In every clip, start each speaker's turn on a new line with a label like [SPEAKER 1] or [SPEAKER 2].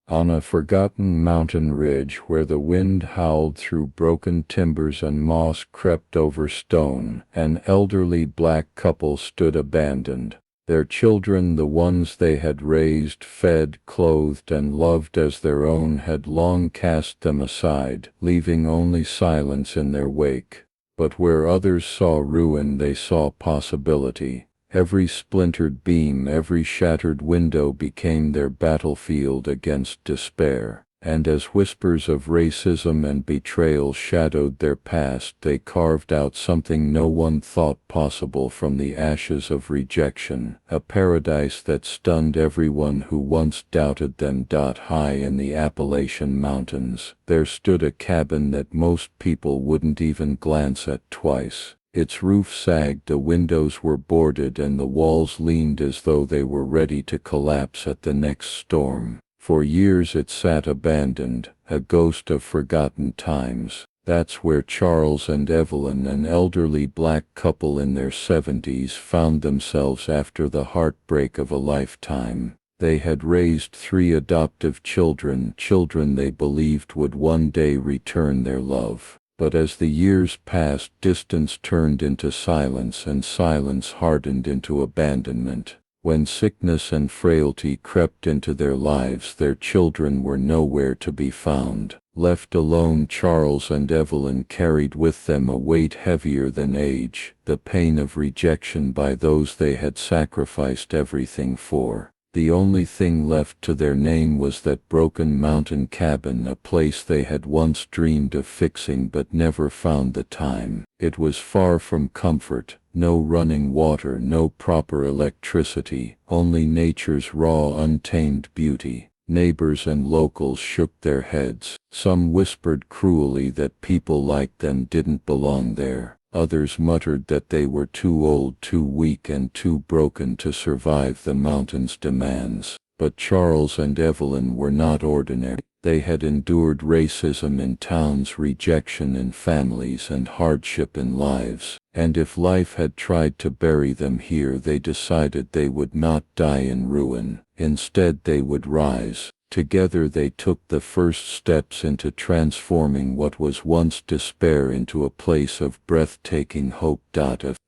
[SPEAKER 1] On a forgotten mountain ridge where the wind howled through broken timbers and moss crept over stone, an elderly black couple stood abandoned. Their children, the ones they had raised, fed, clothed, and loved as their own, had long cast them aside, leaving only silence in their wake. But where others saw ruin, they saw possibility. Every splintered beam, every shattered window became their battlefield against despair. And as whispers of racism and betrayal shadowed their past, they carved out something no one thought possible from the ashes of rejection, a paradise that stunned everyone who once doubted them. High in the Appalachian Mountains, there stood a cabin that most people wouldn't even glance at twice. Its roof sagged, the windows were boarded, and the walls leaned as though they were ready to collapse at the next storm. For years it sat abandoned, a ghost of forgotten times. That's where Charles and Evelyn, an elderly black couple in their 70s, found themselves after the heartbreak of a lifetime. They had raised 3 adoptive children they believed would one day return their love. But as the years passed, distance turned into silence, and silence hardened into abandonment. When sickness and frailty crept into their lives, their children were nowhere to be found. Left alone, Charles and Evelyn carried with them a weight heavier than age, the pain of rejection by those they had sacrificed everything for. The only thing left to their name was that broken mountain cabin, a place they had once dreamed of fixing but never found the time. It was far from comfort, no running water, no proper electricity, only nature's raw, untamed beauty. Neighbors and locals shook their heads. Some whispered cruelly that people like them didn't belong there. Others muttered that they were too old, too weak, and too broken to survive the mountain's demands. But Charles and Evelyn were not ordinary. They had endured racism in towns, rejection in families, and hardship in lives. And if life had tried to bury them here, they decided they would not die in ruin. Instead, they would rise. Together they took the first steps into transforming what was once despair into a place of breathtaking hope.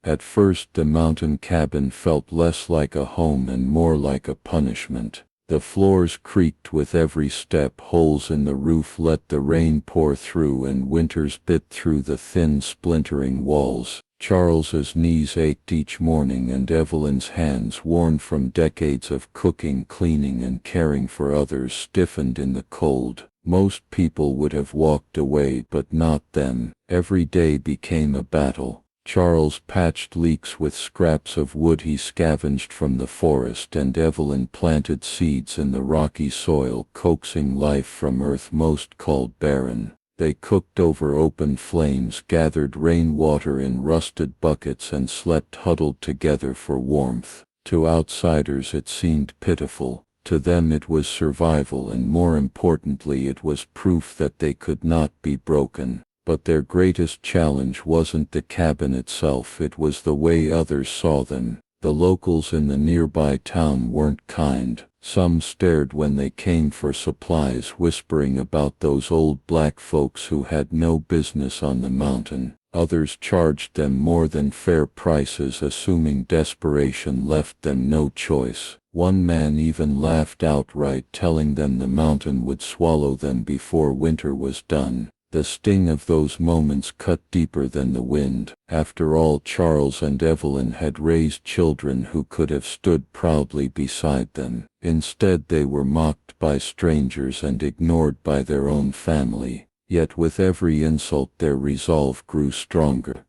[SPEAKER 1] At first, the mountain cabin felt less like a home and more like a punishment. The floors creaked with every step, holes in the roof let the rain pour through, and winters bit through the thin, splintering walls. Charles's knees ached each morning, and Evelyn's hands, worn from decades of cooking, cleaning, and caring for others, stiffened in the cold. Most people would have walked away, but not them. Every day became a battle. Charles patched leaks with scraps of wood he scavenged from the forest, and Evelyn planted seeds in the rocky soil, coaxing life from earth most called barren. They cooked over open flames, gathered rainwater in rusted buckets, and slept huddled together for warmth. To outsiders it seemed pitiful. To them it was survival, and more importantly it was proof that they could not be broken. But their greatest challenge wasn't the cabin itself, it was the way others saw them. The locals in the nearby town weren't kind. Some stared when they came for supplies, whispering about those old black folks who had no business on the mountain. Others charged them more than fair prices, assuming desperation left them no choice. One man even laughed outright, telling them the mountain would swallow them before winter was done. The sting of those moments cut deeper than the wind. After all, Charles and Evelyn had raised children who could have stood proudly beside them. Instead, they were mocked by strangers and ignored by their own family. Yet with every insult their resolve grew stronger.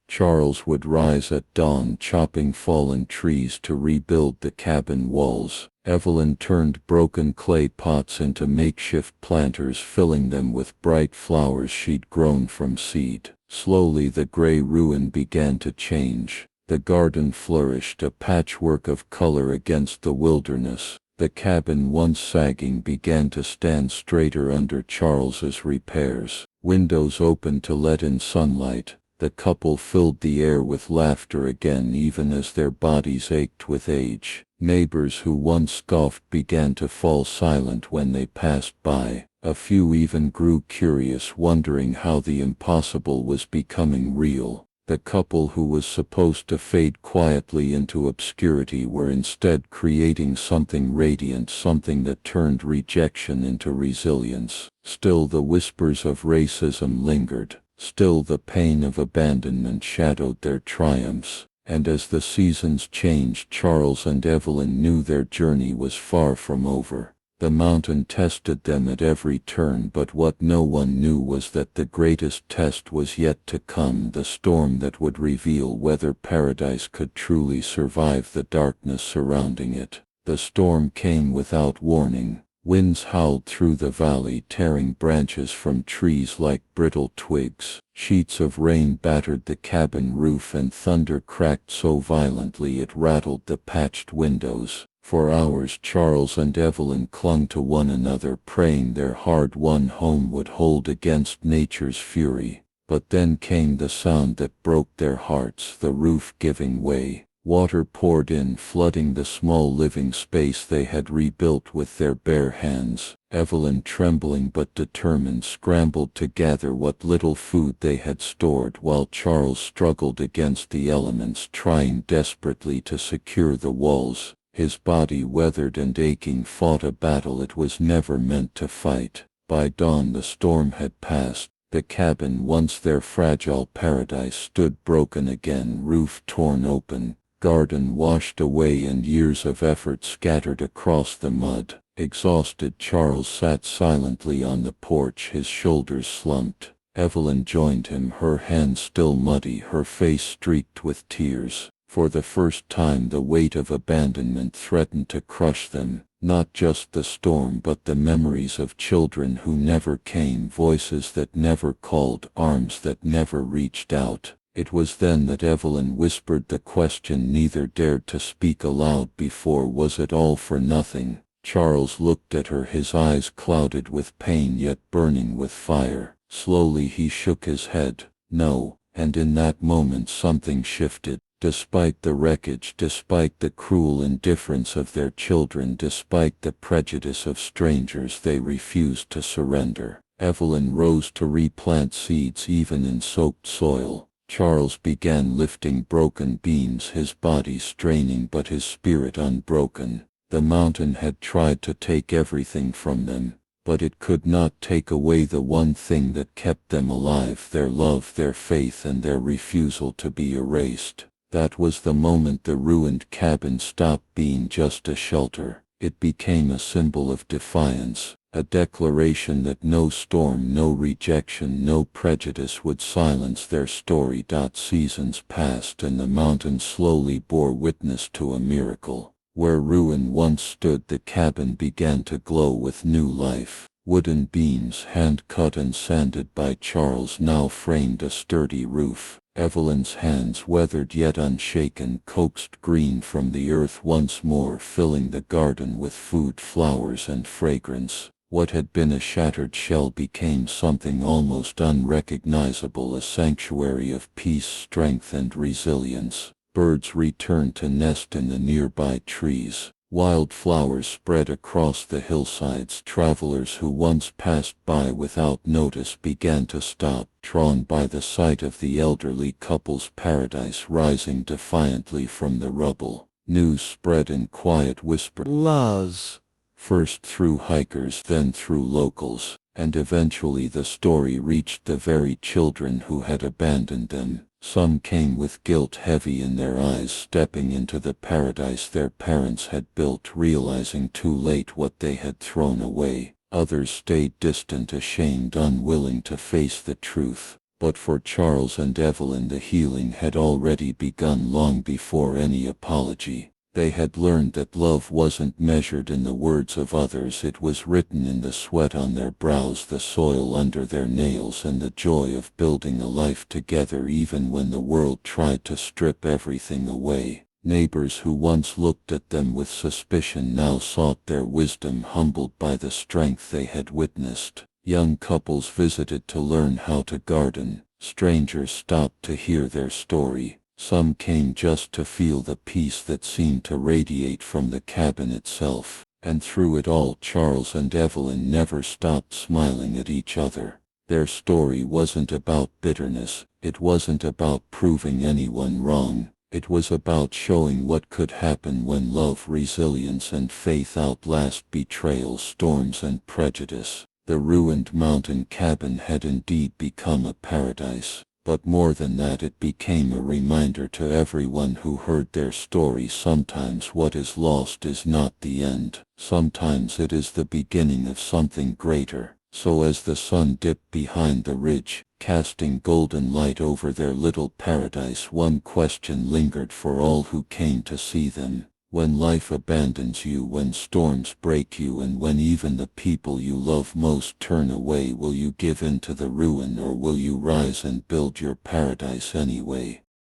[SPEAKER 1] Charles would rise at dawn, chopping fallen trees to rebuild the cabin walls. Evelyn turned broken clay pots into makeshift planters, filling them with bright flowers she'd grown from seed. Slowly the gray ruin began to change. The garden flourished, a patchwork of color against the wilderness. The cabin, once sagging, began to stand straighter under Charles's repairs. Windows opened to let in sunlight. The couple filled the air with laughter again even as their bodies ached with age. Neighbors who once scoffed began to fall silent when they passed by. A few even grew curious, wondering how the impossible was becoming real. The couple who was supposed to fade quietly into obscurity were instead creating something radiant, something that turned rejection into resilience. Still the whispers of racism lingered. Still the pain of abandonment shadowed their triumphs. And as the seasons changed, Charles and Evelyn knew their journey was far from over. The mountain tested them at every turn, but what no one knew was that the greatest test was yet to come, the storm that would reveal whether paradise could truly survive the darkness surrounding it. The storm came without warning. Winds howled through the valley, tearing branches from trees like brittle twigs. Sheets of rain battered the cabin roof, and thunder cracked so violently it rattled the patched windows. For hours Charles and Evelyn clung to one another, praying their hard-won home would hold against nature's fury. But then came the sound that broke their hearts, the roof giving way. Water poured in, flooding the small living space they had rebuilt with their bare hands. Evelyn, trembling but determined, scrambled to gather what little food they had stored, while Charles struggled against the elements, trying desperately to secure the walls. His body, weathered and aching, fought a battle it was never meant to fight. By dawn the storm had passed. The cabin, once their fragile paradise, stood broken again, roof torn open, garden washed away, and years of effort scattered across the mud. Exhausted, Charles sat silently on the porch, his shoulders slumped. Evelyn joined him, her hands still muddy, her face streaked with tears. For the first time the weight of abandonment threatened to crush them. Not just the storm, but the memories of children who never came, voices that never called, arms that never reached out. It was then that Evelyn whispered the question neither dared to speak aloud before: was it all for nothing? Charles looked at her, his eyes clouded with pain yet burning with fire. Slowly he shook his head. No. And in that moment something shifted. Despite the wreckage, despite the cruel indifference of their children, despite the prejudice of strangers, they refused to surrender. Evelyn rose to replant seeds even in soaked soil. Charles began lifting broken beams, his body straining but his spirit unbroken. The mountain had tried to take everything from them, but it could not take away the one thing that kept them alive: their love, their faith, and their refusal to be erased. That was the moment the ruined cabin stopped being just a shelter. It became a symbol of defiance, a declaration that no storm, no rejection, no prejudice would silence their story. Seasons passed, and the mountain slowly bore witness to a miracle. Where ruin once stood, the cabin began to glow with new life. Wooden beams, hand-cut and sanded by Charles, now framed a sturdy roof. Evelyn's hands, weathered yet unshaken, coaxed green from the earth once more, filling the garden with food, flowers, and fragrance. What had been a shattered shell became something almost unrecognizable, a sanctuary of peace, strength, and resilience. Birds returned to nest in the nearby trees. Wildflowers spread across the hillsides. Travelers who once passed by without notice began to stop, drawn by the sight of the elderly couple's paradise rising defiantly from the rubble. News spread in quiet whispers, first through hikers, then through locals, and eventually the story reached the very children who had abandoned them. Some came with guilt heavy in their eyes, stepping into the paradise their parents had built, realizing too late what they had thrown away. Others stayed distant, ashamed, unwilling to face the truth. But for Charles and Evelyn the healing had already begun long before any apology. They had learned that love wasn't measured in the words of others, it was written in the sweat on their brows, the soil under their nails, and the joy of building a life together even when the world tried to strip everything away. Neighbors who once looked at them with suspicion now sought their wisdom, humbled by the strength they had witnessed. Young couples visited to learn how to garden.
[SPEAKER 2] Strangers stopped to hear their story. Some came just to feel the peace that seemed to radiate from the cabin itself. And through it all, Charles and Evelyn never stopped smiling at each other. Their story wasn't about bitterness. It wasn't about proving anyone wrong. It was about showing what could happen when love, resilience, and faith outlast betrayal, storms, and prejudice. The ruined mountain cabin had indeed become a paradise. But more than that, it became a reminder to everyone who heard their story. Sometimes what is lost is not the end. Sometimes it is the beginning of something greater. So as the sun dipped behind the ridge, casting golden light over their little paradise, one question lingered for all who came to see them. When life abandons you, when storms break you, and when even the people you love most turn away, will you give in to the ruin, or will you rise and build your paradise anyway?